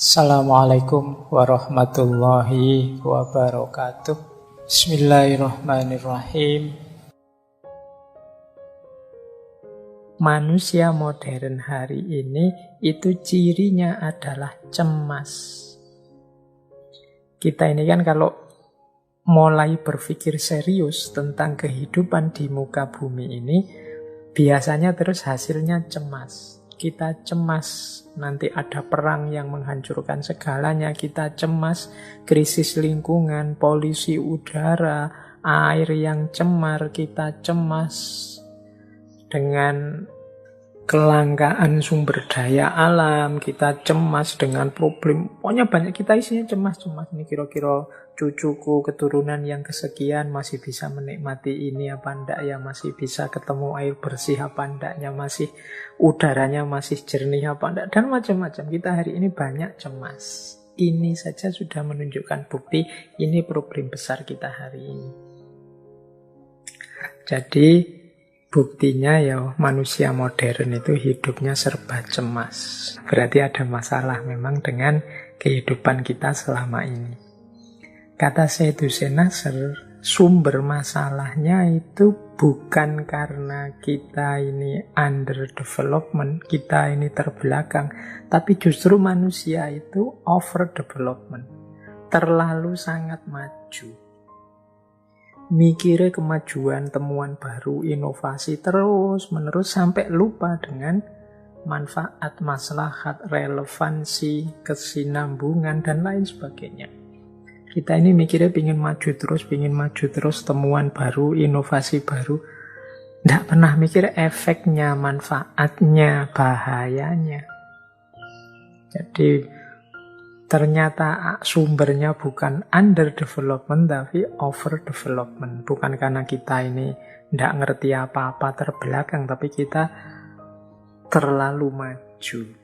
Assalamualaikum warahmatullahi wabarakatuh. Bismillahirrahmanirrahim. Manusia modern hari ini itu cirinya adalah cemas. Kita ini kan kalau mulai berpikir serius tentang kehidupan di muka bumi ini, biasanya terus hasilnya cemas. Kita cemas nanti ada perang yang menghancurkan segalanya. Kita cemas krisis lingkungan, polusi udara, air yang cemar. Kita cemas dengan kelangkaan sumber daya alam. Kita cemas dengan problem. Pokoknya banyak, kita isinya cemas-cemas. Ini kira-kira cucuku, keturunan yang kesekian masih bisa menikmati ini apa enggak ya, masih bisa ketemu air bersih apa enggaknya, masih udaranya masih jernih apa enggak, dan macam-macam. Kita hari ini banyak cemas. Ini saja sudah menunjukkan bukti ini problem besar kita hari ini. Jadi buktinya ya manusia modern itu hidupnya serba cemas. Berarti ada masalah memang dengan kehidupan kita selama ini. Kata Syed Hussein Nasr, sumber masalahnya itu bukan karena kita ini underdevelopment, kita ini terbelakang, tapi justru manusia itu overdevelopment, terlalu sangat maju. Mikirnya kemajuan, temuan baru, inovasi terus-menerus sampai lupa dengan manfaat, maslahat, relevansi, kesinambungan, dan lain sebagainya. Kita ini mikirnya pingin maju terus, temuan baru, inovasi baru. Tidak pernah mikir efeknya, manfaatnya, bahayanya. Jadi ternyata sumbernya bukan underdevelopment, tapi overdevelopment. Bukan karena kita ini tidak ngerti apa-apa, terbelakang, tapi kita terlalu maju.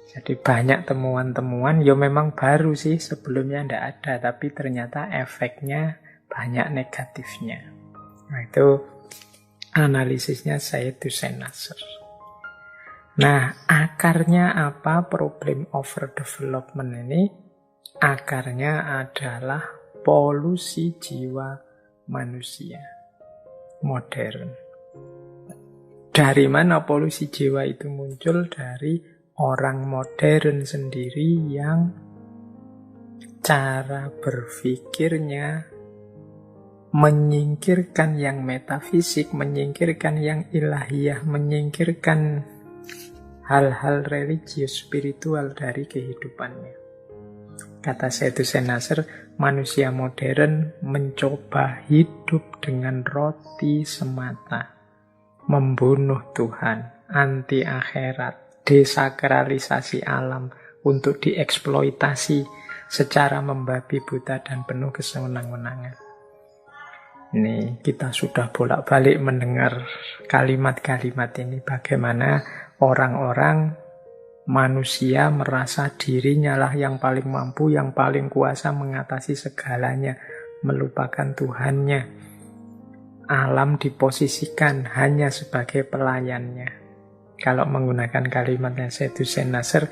Jadi banyak temuan-temuan, ya memang baru sih, sebelumnya tidak ada, tapi ternyata efeknya banyak negatifnya. Nah itu analisisnya Syed Hussein Nasr. Nah akarnya apa problem overdevelopment ini? Akarnya adalah polusi jiwa manusia modern. Dari mana polusi jiwa itu muncul? Dari orang modern sendiri yang cara berpikirnya menyingkirkan yang metafisik, menyingkirkan yang ilahiyah, menyingkirkan hal-hal religius, spiritual dari kehidupannya. Kata Syed Hussein Nasr, manusia modern mencoba hidup dengan roti semata, membunuh Tuhan, anti akhirat, desakralisasi alam untuk dieksploitasi secara membabi buta dan penuh kesenang-menangan. Ini kita sudah bolak-balik mendengar kalimat-kalimat ini, bagaimana orang-orang manusia merasa dirinya lah yang paling mampu, yang paling kuasa mengatasi segalanya, melupakan Tuhannya. Alam diposisikan hanya sebagai pelayannya. Kalau menggunakan kalimatnya Syed Hussein Nasr,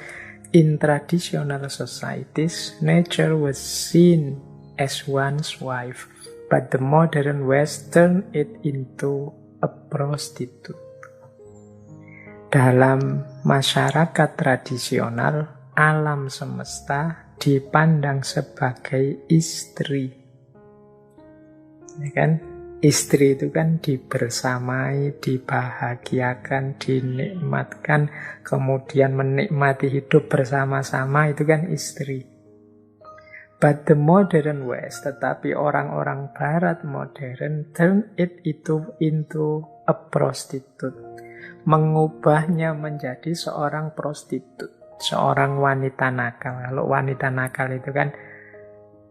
in traditional societies, nature was seen as one's wife, but the modern West turned it into a prostitute. Dalam masyarakat tradisional, alam semesta dipandang sebagai istri. Ya kan? Istri itu kan dibersamai, dibahagiakan, dinikmatkan, kemudian menikmati hidup bersama-sama, itu kan istri. But the modern West, tetapi orang-orang Barat modern, turn it into a prostitute. Mengubahnya menjadi seorang prostitut, seorang wanita nakal. Kalau wanita nakal itu kan,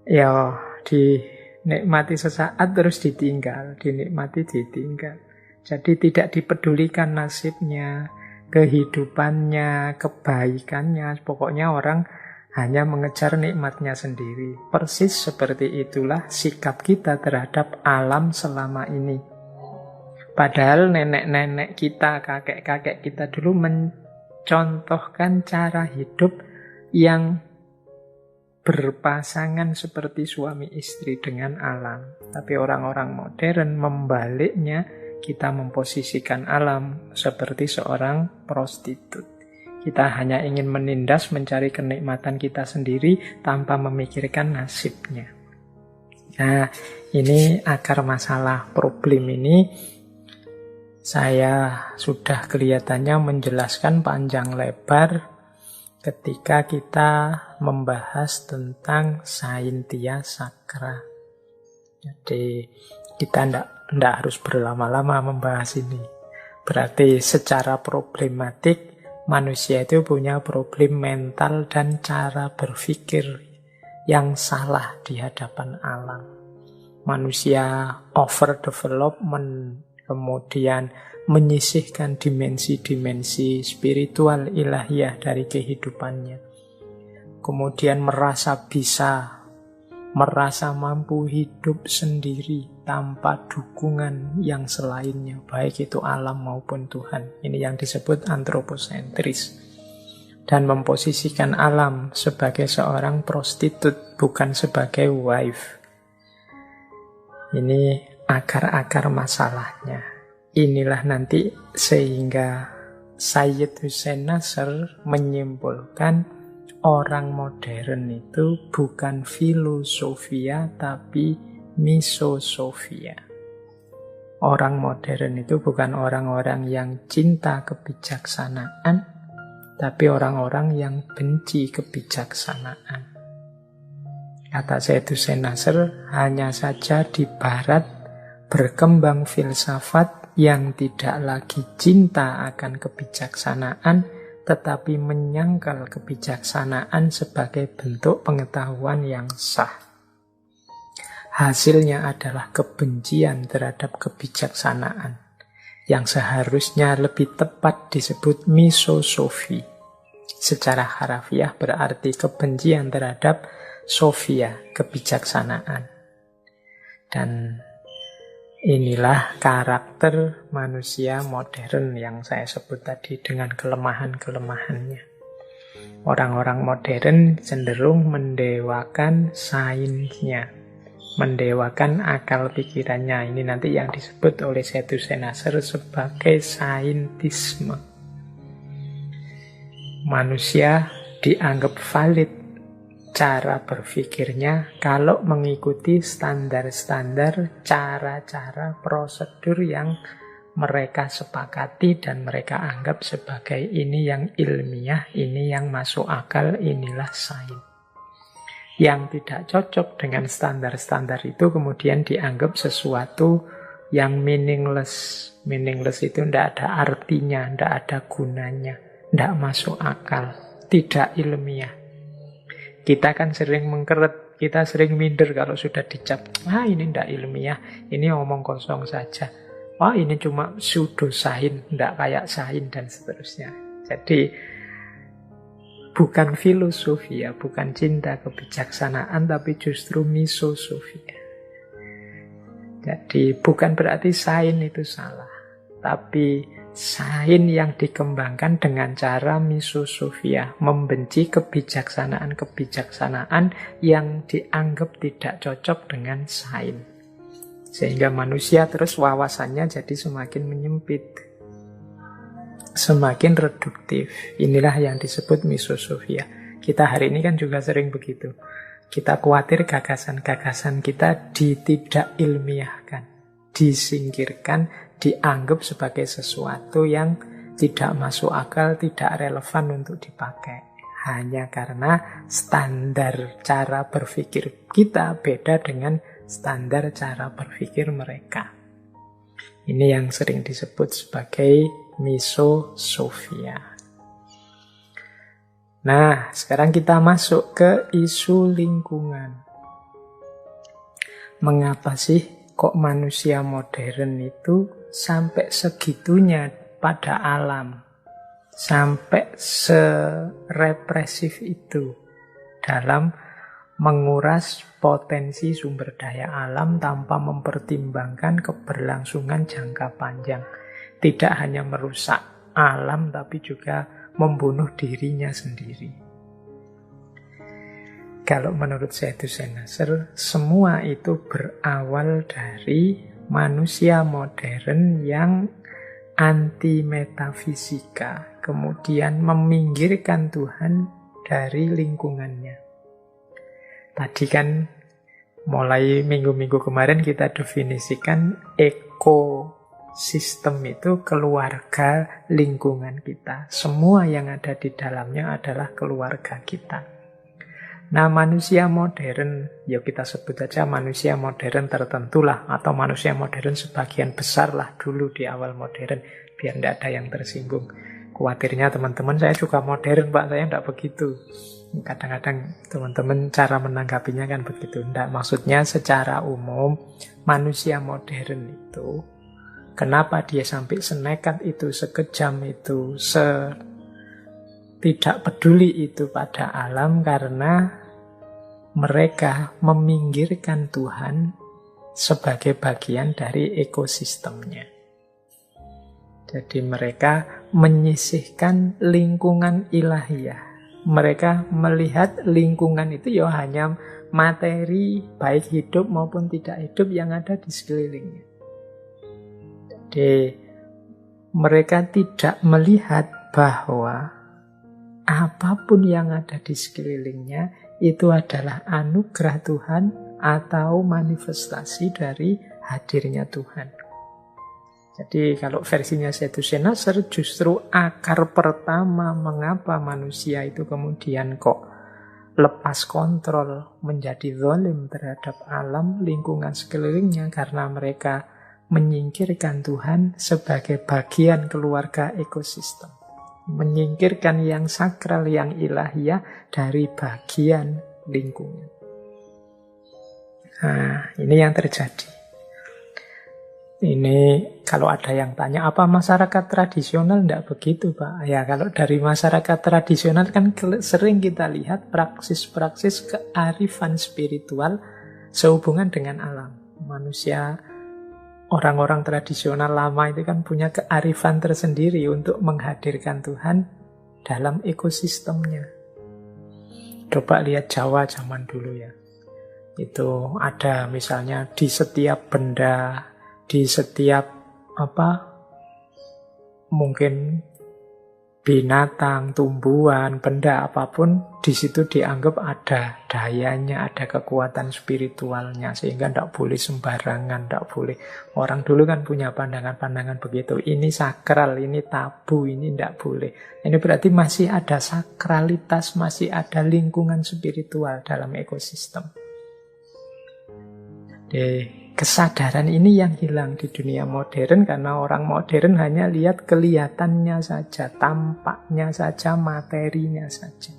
ya dinikmati sesaat terus ditinggal, dinikmati ditinggal. Jadi tidak dipedulikan nasibnya, kehidupannya, kebaikannya. Pokoknya orang hanya mengejar nikmatnya sendiri. Persis seperti itulah sikap kita terhadap alam selama ini. Padahal nenek-nenek kita, kakek-kakek kita dulu mencontohkan cara hidup yang berpasangan seperti suami istri dengan alam. Tapi orang-orang modern membaliknya, kita memposisikan alam seperti seorang prostitut. Kita hanya ingin menindas, mencari kenikmatan kita sendiri tanpa memikirkan nasibnya. Nah, ini akar masalah problem ini. Saya sudah kelihatannya menjelaskan panjang lebar ketika kita membahas tentang Saintia Sacra. Jadi kita tidak harus berlama-lama membahas ini. Berarti secara problematik manusia itu punya problem mental dan cara berpikir yang salah di hadapan alam. Manusia overdevelopment, kemudian menyisihkan dimensi-dimensi spiritual ilahiyah dari kehidupannya. Kemudian merasa bisa, merasa mampu hidup sendiri tanpa dukungan yang selainnya, baik itu alam maupun Tuhan. Ini yang disebut antroposentris. Dan memposisikan alam sebagai seorang prostitut, bukan sebagai wife. Ini akar-akar masalahnya. Inilah nanti sehingga Sayyid Hussein Nasr menyimpulkan orang modern itu bukan filosofia tapi misosofia. Orang modern itu bukan orang-orang yang cinta kebijaksanaan, tapi orang-orang yang benci kebijaksanaan. Kata Sayyid Hussein Nasr, hanya saja di barat berkembang filsafat yang tidak lagi cinta akan kebijaksanaan, tetapi menyangkal kebijaksanaan sebagai bentuk pengetahuan yang sah. Hasilnya adalah kebencian terhadap kebijaksanaan, yang seharusnya lebih tepat disebut misosofi. Secara harafiah berarti kebencian terhadap sofia, kebijaksanaan. Dan inilah karakter manusia modern yang saya sebut tadi dengan kelemahan-kelemahannya. Orang-orang modern cenderung mendewakan sainsnya, mendewakan akal pikirannya. Ini nanti yang disebut oleh Sayyid Hussein Nasr sebagai saintisme. Manusia dianggap valid cara berpikirnya kalau mengikuti standar-standar, cara-cara, prosedur yang mereka sepakati dan mereka anggap sebagai ini yang ilmiah, ini yang masuk akal, inilah sains. Yang tidak cocok dengan standar-standar itu kemudian dianggap sesuatu yang meaningless. Meaningless itu tidak ada artinya, tidak ada gunanya, tidak masuk akal, tidak ilmiah. Kita kan sering mengkeret, kita sering minder kalau sudah dicap, ini tidak ilmiah, ini omong kosong saja. Ini cuma pseudosains, tidak kayak sains dan seterusnya. Jadi bukan filosofi ya, bukan cinta kebijaksanaan, tapi justru misosofi. Jadi bukan berarti sains itu salah, tapi sains yang dikembangkan dengan cara misosofia, membenci kebijaksanaan-kebijaksanaan yang dianggap tidak cocok dengan sains. Sehingga manusia terus wawasannya jadi semakin menyempit, semakin reduktif. Inilah yang disebut misosofia. Kita hari ini kan juga sering begitu. Kita khawatir gagasan-gagasan kita tidak ilmiahkan, disingkirkan, dianggap sebagai sesuatu yang tidak masuk akal, tidak relevan untuk dipakai. Hanya karena standar cara berpikir kita beda dengan standar cara berpikir mereka. Ini yang sering disebut sebagai misosofia. Nah, sekarang kita masuk ke isu lingkungan. Mengapa sih kok manusia modern itu sampai segitunya pada alam, sampai serepresif itu dalam menguras potensi sumber daya alam tanpa mempertimbangkan keberlangsungan jangka panjang. Tidak hanya merusak alam, tapi juga membunuh dirinya sendiri. Kalau menurut Syekhus Nasr, semua itu berawal dari manusia modern yang anti metafisika, kemudian meminggirkan Tuhan dari lingkungannya. Tadi kan mulai minggu-minggu kemarin kita definisikan ekosistem itu keluarga lingkungan kita. Semua yang ada di dalamnya adalah keluarga kita. Nah, manusia modern, ya kita sebut aja manusia modern tertentu lah, atau manusia modern sebagian besar lah dulu di awal modern, biar tidak ada yang tersinggung. Khawatirnya teman-teman, saya juga modern Pak, saya tidak begitu. Kadang-kadang teman-teman cara menanggapinya kan begitu. Tidak, maksudnya secara umum, manusia modern itu, kenapa dia sampai senekat itu, sekejam itu, tidak peduli itu pada alam, karena mereka meminggirkan Tuhan sebagai bagian dari ekosistemnya. Jadi mereka menyisihkan lingkungan ilahiyah. Mereka melihat lingkungan itu ya hanya materi, baik hidup maupun tidak hidup yang ada di sekelilingnya. Jadi mereka tidak melihat bahwa apapun yang ada di sekelilingnya itu adalah anugerah Tuhan atau manifestasi dari hadirnya Tuhan. Jadi kalau versinya Syekhus Nasr, justru akar pertama mengapa manusia itu kemudian kok lepas kontrol menjadi zalim terhadap alam lingkungan sekelilingnya, karena mereka menyingkirkan Tuhan sebagai bagian keluarga ekosistem. Menyingkirkan yang sakral, yang ilahiyah dari bagian lingkungan. Nah, ini yang terjadi. Ini kalau ada yang tanya, apa masyarakat tradisional? Tidak begitu, Pak. Ya, kalau dari masyarakat tradisional kan sering kita lihat praksis-praksis kearifan spiritual sehubungan dengan alam. Manusia, orang-orang tradisional lama itu kan punya kearifan tersendiri untuk menghadirkan Tuhan dalam ekosistemnya. Coba lihat Jawa zaman dulu ya. Itu ada misalnya di setiap benda, di setiap mungkin binatang, tumbuhan, benda apapun, di situ dianggap ada dayanya, ada kekuatan spiritualnya, sehingga tidak boleh sembarangan, tidak boleh. Orang dulu kan punya pandangan-pandangan begitu. Ini sakral, ini tabu, ini tidak boleh. Ini berarti masih ada sakralitas, masih ada lingkungan spiritual dalam ekosistem. Kesadaran ini yang hilang di dunia modern, karena orang modern hanya lihat kelihatannya saja, tampaknya saja, materinya saja.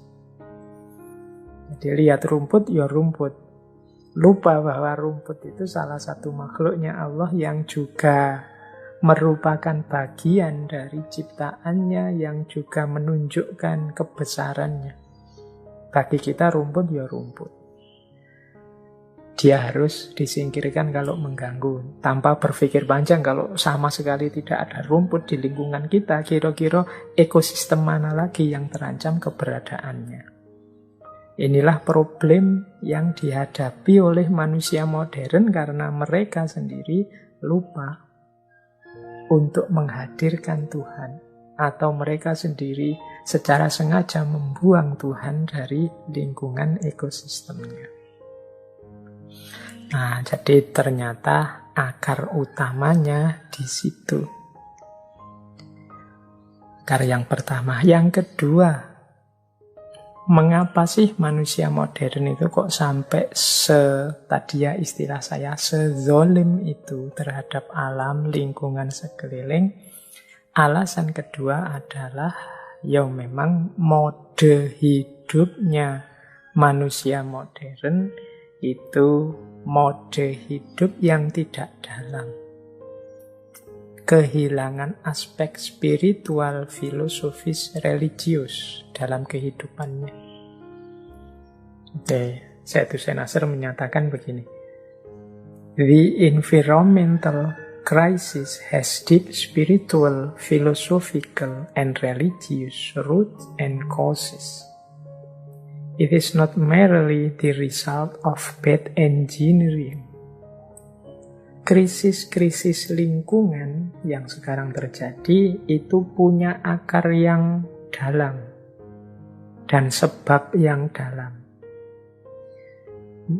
Jadi lihat rumput, ya rumput. Lupa bahwa rumput itu salah satu makhluknya Allah yang juga merupakan bagian dari ciptaannya, yang juga menunjukkan kebesarannya. Bagi kita rumput ya rumput. Dia harus disingkirkan kalau mengganggu. Tanpa berpikir panjang, kalau sama sekali tidak ada rumput di lingkungan kita, kira-kira ekosistem mana lagi yang terancam keberadaannya. Inilah problem yang dihadapi oleh manusia modern, karena mereka sendiri lupa untuk menghadirkan Tuhan, atau mereka sendiri secara sengaja membuang Tuhan dari lingkungan ekosistemnya. Nah, jadi ternyata akar utamanya di situ. Akar yang pertama. Yang kedua, mengapa sih manusia modern itu kok sampai tadi ya istilah saya, sezolim itu terhadap alam, lingkungan sekeliling? Alasan kedua adalah ya memang mode hidupnya manusia modern itu mode hidup yang tidak dalam. Kehilangan aspek spiritual, filosofis, religius dalam kehidupannya. Syekhus Nasr menyatakan begini. The environmental crisis has deep spiritual, philosophical, and religious roots and causes. It is not merely the result of bad engineering. Krisis-krisis lingkungan yang sekarang terjadi itu punya akar yang dalam dan sebab yang dalam.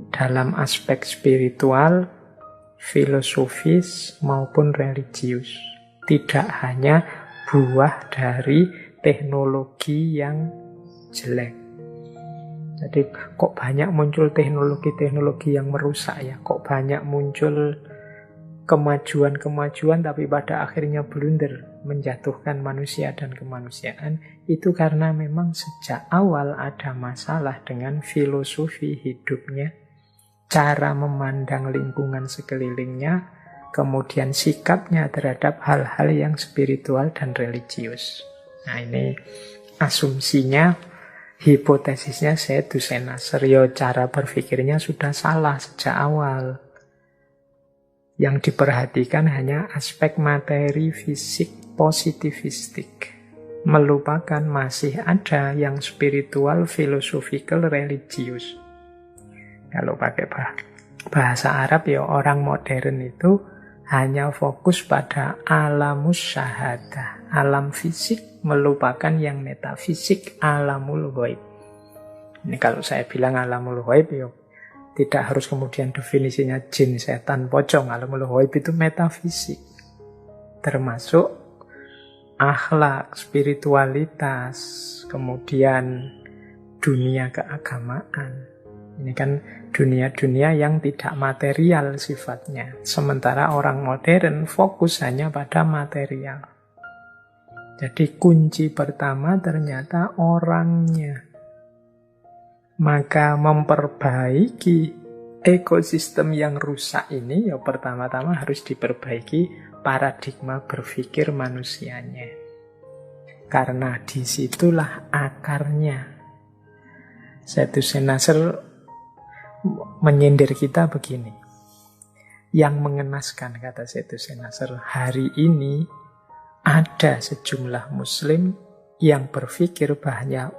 Dalam aspek spiritual, filosofis maupun religius. Tidak hanya buah dari teknologi yang jelek. Jadi kok banyak muncul teknologi-teknologi yang merusak ya? Kok banyak muncul kemajuan-kemajuan tapi pada akhirnya blunder, menjatuhkan manusia dan kemanusiaan? Itu karena memang sejak awal ada masalah dengan filosofi hidupnya, cara memandang lingkungan sekelilingnya, kemudian sikapnya terhadap hal-hal yang spiritual dan religius. Nah ini asumsinya, hipotesisnya Seydusen Nasr. Cara berpikirnya sudah salah sejak awal. Yang diperhatikan hanya aspek materi fisik positivistik. Melupakan masih ada yang spiritual, philosophical, religius. Kalau pakai bahasa Arab ya orang modern itu hanya fokus pada alamus syahadah, alam fisik, melupakan yang metafisik, alamul ghaib. Ini kalau saya bilang alamul ghaib ya tidak harus kemudian definisinya jin, setan, pocong. Alamul ghaib itu metafisik, termasuk akhlak, spiritualitas, kemudian dunia keagamaan. Ini kan dunia-dunia yang tidak material sifatnya. Sementara orang modern fokus hanya pada material. Jadi kunci pertama ternyata orangnya. Maka memperbaiki ekosistem yang rusak ini ya pertama-tama harus diperbaiki paradigma berpikir manusianya. Karena disitulah akarnya. Seydusen Nasr menyindir kita begini. Yang mengenaskan, kata Seydusen Nasr, hari ini ada sejumlah muslim yang berpikir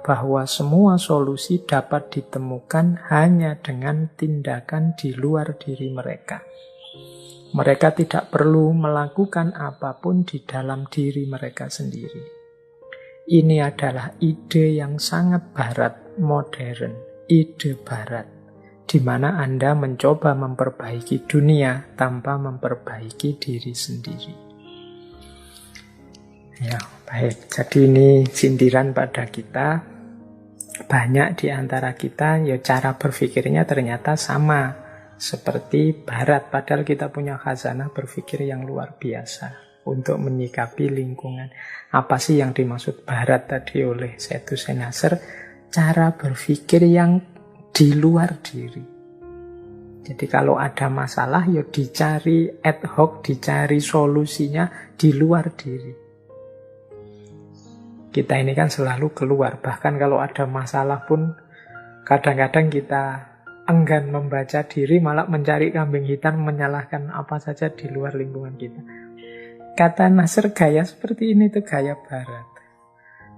bahwa semua solusi dapat ditemukan hanya dengan tindakan di luar diri mereka. Mereka tidak perlu melakukan apapun di dalam diri mereka sendiri. Ini adalah ide yang sangat barat, modern, ide barat, di mana Anda mencoba memperbaiki dunia tanpa memperbaiki diri sendiri. Ya, baik. Jadi ini sindiran pada kita. Banyak di antara kita, ya cara berpikirnya ternyata sama seperti Barat. Padahal kita punya khazanah berpikir yang luar biasa untuk menyikapi lingkungan. Apa sih yang dimaksud Barat tadi oleh Seydusen Nasr? Cara berpikir yang di luar diri. Jadi kalau ada masalah, ya dicari ad hoc, dicari solusinya di luar diri. Kita ini kan selalu keluar. Bahkan kalau ada masalah pun kadang-kadang kita enggan membaca diri, malah mencari kambing hitam, menyalahkan apa saja di luar lingkungan kita. Kata Nasr, gaya seperti ini tuh gaya Barat.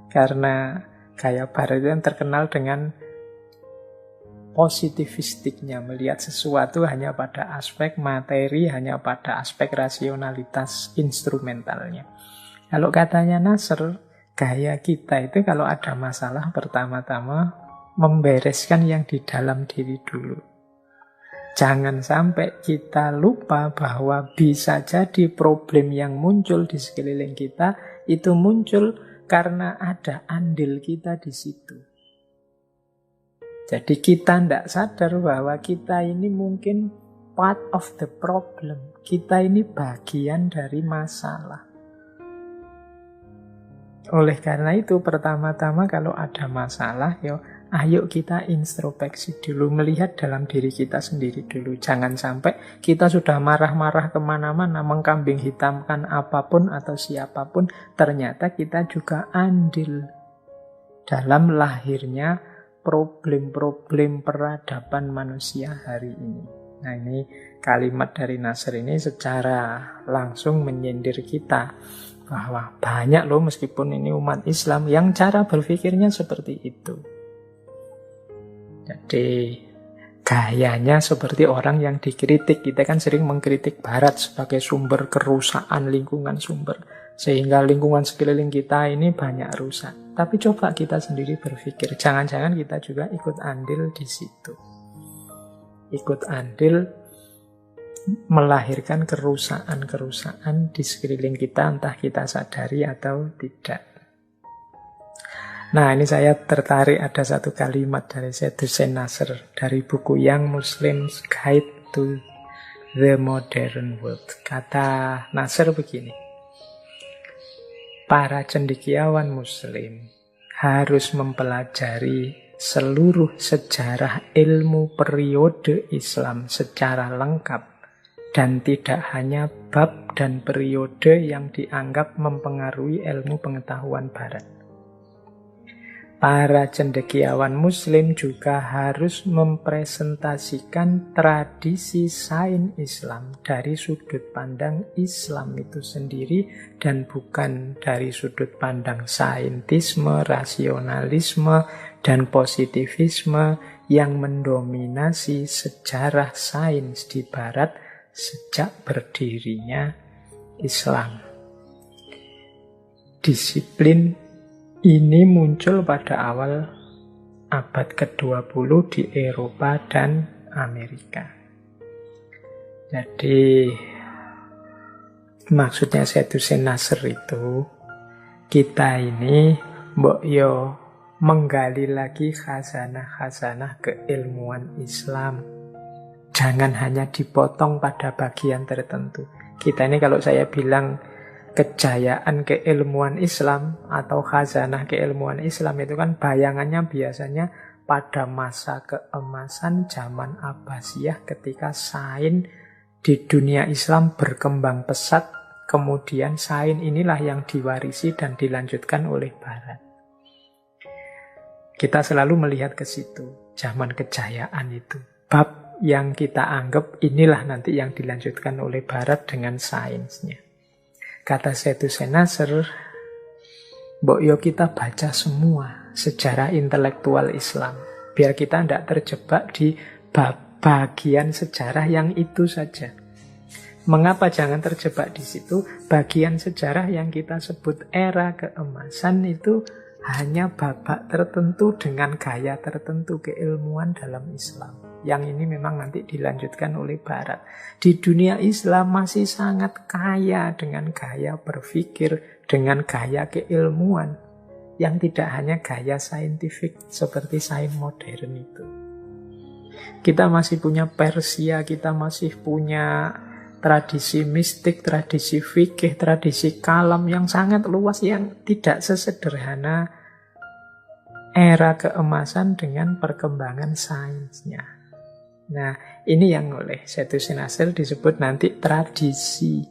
Karena gaya Barat itu yang terkenal dengan positivistiknya, melihat sesuatu hanya pada aspek materi, hanya pada aspek rasionalitas instrumentalnya. Kalau katanya Nasr, gaya kita itu kalau ada masalah pertama-tama membereskan yang di dalam diri dulu. Jangan sampai kita lupa bahwa bisa jadi problem yang muncul di sekeliling kita itu muncul karena ada andil kita di situ. Jadi kita tidak sadar bahwa kita ini mungkin part of the problem. Kita ini bagian dari masalah. Oleh karena itu, pertama-tama kalau ada masalah, ayo kita introspeksi dulu, melihat dalam diri kita sendiri dulu. Jangan sampai kita sudah marah-marah kemana-mana, mengkambing hitamkan apapun atau siapapun, ternyata kita juga andil dalam lahirnya problem-problem peradaban manusia hari ini. Nah, ini kalimat dari Nasr ini secara langsung menyindir kita bahwa banyak loh meskipun ini umat Islam yang cara berpikirnya seperti itu. Jadi gayanya seperti orang yang dikritik. Kita kan sering mengkritik Barat sebagai sumber kerusakan lingkungan sumber. Sehingga lingkungan sekeliling kita ini banyak rusak. Tapi coba kita sendiri berpikir, jangan-jangan kita juga ikut andil di situ. Ikut andil melahirkan kerusakan-kerusakan di sekeliling kita, entah kita sadari atau tidak. Nah, ini saya tertarik ada satu kalimat dari Syed Hussein Nasr dari buku Young Muslim's Guide to the Modern World. Kata Nasr begini, para cendekiawan Muslim harus mempelajari seluruh sejarah ilmu periode Islam secara lengkap dan tidak hanya bab dan periode yang dianggap mempengaruhi ilmu pengetahuan Barat. Para cendekiawan Muslim juga harus mempresentasikan tradisi sains Islam dari sudut pandang Islam itu sendiri dan bukan dari sudut pandang saintisme, rasionalisme, dan positivisme yang mendominasi sejarah sains di Barat sejak berdirinya Islam. Disiplin ini muncul pada awal abad ke-20 di Eropa dan Amerika. Jadi maksudnya Syed Hussein Nasr itu, kita ini mbok yo menggali lagi khazanah-khazanah keilmuan Islam. Jangan hanya dipotong pada bagian tertentu. Kita ini kalau saya bilang kejayaan keilmuan Islam atau khazanah keilmuan Islam itu kan bayangannya biasanya pada masa keemasan zaman Abbasiyah ketika sains di dunia Islam berkembang pesat, kemudian sains inilah yang diwarisi dan dilanjutkan oleh Barat. Kita selalu melihat ke situ, zaman kejayaan itu. Bab yang kita anggap inilah nanti yang dilanjutkan oleh Barat dengan sainsnya. Kata Syed Hussein Nasr, mbok yo kita baca semua sejarah intelektual Islam. Biar kita tidak terjebak di bagian sejarah yang itu saja. Mengapa jangan terjebak di situ? Bagian sejarah yang kita sebut era keemasan itu hanya babak tertentu dengan gaya tertentu keilmuan dalam Islam. Yang ini memang nanti dilanjutkan oleh Barat. Di dunia Islam masih sangat kaya dengan gaya berpikir, dengan gaya keilmuan. Yang tidak hanya gaya saintifik seperti sains modern itu. Kita masih punya Persia, kita masih punya tradisi mistik, tradisi fikih, tradisi kalam yang sangat luas yang tidak sesederhana era keemasan dengan perkembangan sainsnya. Nah, ini yang oleh Syed Hussein Nasr disebut nanti tradisi.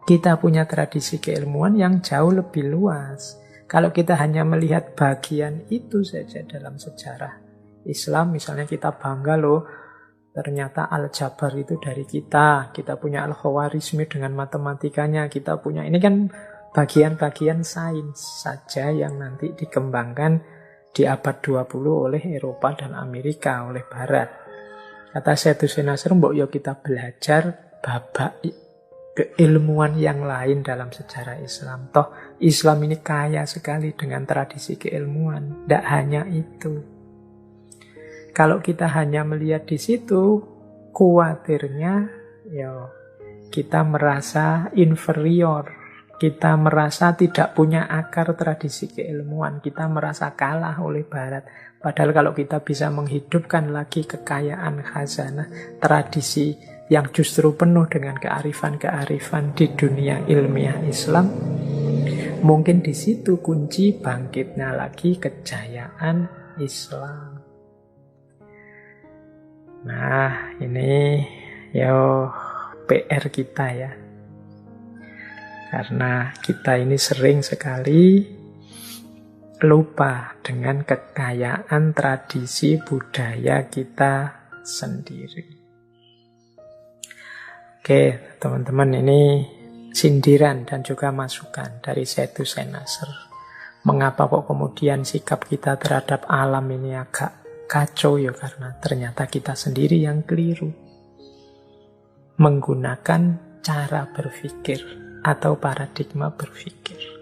Kita punya tradisi keilmuan yang jauh lebih luas. Kalau kita hanya melihat bagian itu saja dalam sejarah Islam, misalnya kita bangga loh, ternyata Al-Jabar itu dari kita. Kita punya Al-Khawarizmi dengan matematikanya. Kita punya, ini kan bagian-bagian sains saja yang nanti dikembangkan di abad 20 oleh Eropa dan Amerika, oleh Barat. Kata Syed Hussein Nasr, mbok yo kita belajar babak keilmuan yang lain dalam sejarah Islam. Toh Islam ini kaya sekali dengan tradisi keilmuan. Tidak hanya itu. Kalau kita hanya melihat di situ, khawatirnya ya kita merasa inferior. Kita merasa tidak punya akar tradisi keilmuan. Kita merasa kalah oleh Barat. Padahal kalau kita bisa menghidupkan lagi kekayaan khazanah, tradisi yang justru penuh dengan kearifan-kearifan di dunia ilmiah Islam, mungkin di situ kunci bangkitnya lagi kejayaan Islam. Nah, ini yo PR kita ya. Karena kita ini sering sekali lupa dengan kekayaan tradisi budaya kita sendiri. Oke, teman-teman, ini sindiran dan juga masukan dari Syed Hussein Nasr. Mengapa kok kemudian sikap kita terhadap alam ini agak kacau? Ya karena ternyata kita sendiri yang keliru menggunakan cara berpikir atau paradigma berpikir.